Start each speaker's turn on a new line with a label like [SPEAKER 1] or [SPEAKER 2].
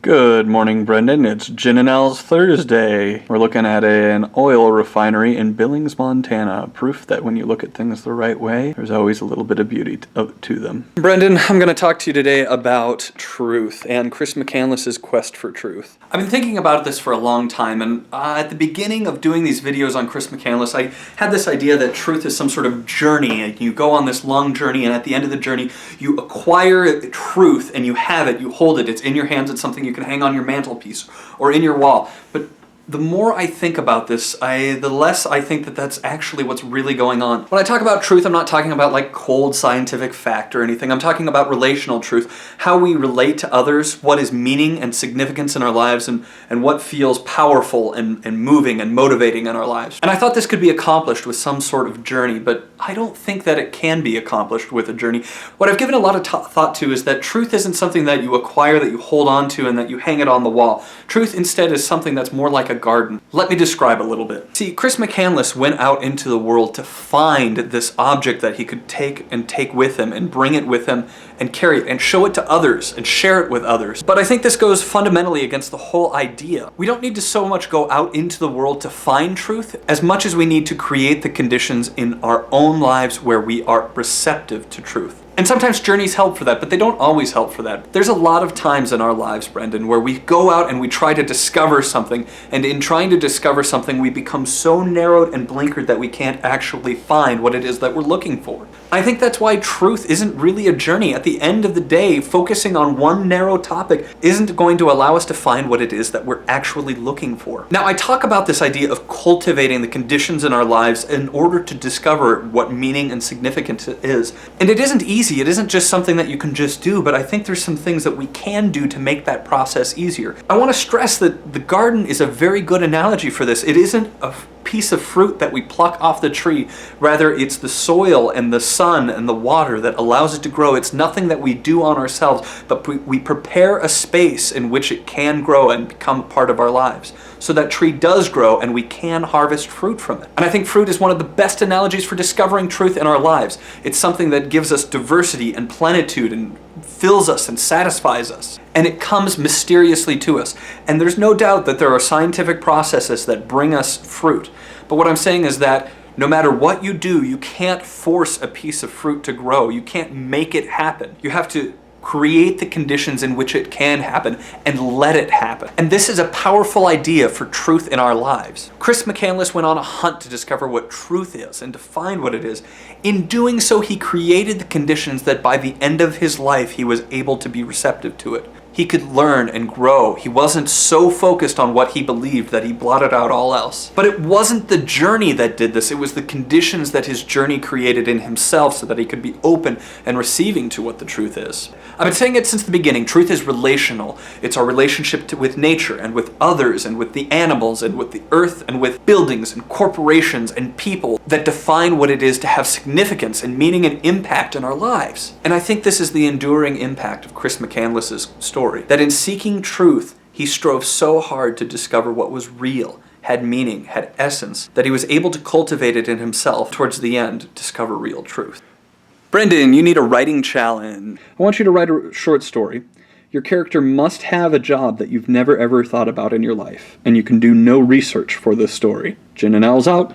[SPEAKER 1] Good morning, Brendan. It's Gin and L's Thursday. We're looking at an oil refinery in Billings, Montana. Proof that when you look at things the right way, there's always a little bit of beauty to them. Brendan, I'm going to talk to you today about truth and Chris McCandless's quest for truth. I've been thinking about this for a long time, and at the beginning of doing these videos on Chris McCandless, I had this idea that truth is some sort of journey, and you go on this long journey, and at the end of the journey, you acquire truth, and you have it, you hold it, it's in your hands, it's something you can hang on your mantelpiece or in your wall. But the more I think about this, the less I think that that's actually what's really going on. When I talk about truth, I'm not talking about like cold scientific fact or anything. I'm talking about relational truth, how we relate to others, what is meaning and significance in our lives, and what feels powerful and moving and motivating in our lives. And I thought this could be accomplished with some sort of journey, but I don't think that it can be accomplished with a journey. What I've given a lot of thought to is that truth isn't something that you acquire, that you hold on to, and that you hang it on the wall. Truth instead is something that's more like a garden. Let me describe a little bit. See, Chris McCandless went out into the world to find this object that he could take with him and bring it with him and carry it and show it to others and share it with others. But I think this goes fundamentally against the whole idea. We don't need to so much go out into the world to find truth as much as we need to create the conditions in our own lives where we are receptive to truth. And sometimes journeys help for that, but they don't always help for that. There's a lot of times in our lives, Brendan, where we go out and we try to discover something, and in trying to discover something, we become so narrowed and blinkered that we can't actually find what it is that we're looking for. I think that's why truth isn't really a journey. At the end of the day, focusing on one narrow topic isn't going to allow us to find what it is that we're actually looking for. Now, I talk about this idea of cultivating the conditions in our lives in order to discover what meaning and significance is. And it isn't easy. It isn't just something that you can just do, but I think there's some things that we can do to make that process easier. I want to stress that the garden is a very good analogy for this. It isn't a piece of fruit that we pluck off the tree. Rather, it's the soil and the sun and the water that allows it to grow. It's nothing that we do on ourselves, but we prepare a space in which it can grow and become a part of our lives. So that tree does grow and we can harvest fruit from it. And I think fruit is one of the best analogies for discovering truth in our lives. It's something that gives us diversity and plenitude and fills us and satisfies us. And it comes mysteriously to us. And there's no doubt that there are scientific processes that bring us fruit. But what I'm saying is that no matter what you do, you can't force a piece of fruit to grow. You can't make it happen. You have to create the conditions in which it can happen and let it happen. And this is a powerful idea for truth in our lives. Chris McCandless went on a hunt to discover what truth is and to find what it is. In doing so, he created the conditions that by the end of his life, he was able to be receptive to it. He could learn and grow. He wasn't so focused on what he believed that he blotted out all else. But it wasn't the journey that did this. It was the conditions that his journey created in himself so that he could be open and receiving to what the truth is. I've been saying it since the beginning. Truth is relational. It's our relationship with nature and with others and with the animals and with the earth and with buildings and corporations and people that define what it is to have significance and meaning and impact in our lives. And I think this is the enduring impact of Chris McCandless's story. That in seeking truth, he strove so hard to discover what was real, had meaning, had essence, that he was able to cultivate it in himself towards the end, discover real truth. Brendan, you need a writing challenge. I want you to write a short story. Your character must have a job that you've never ever thought about in your life, and you can do no research for this story. Gin and L's out.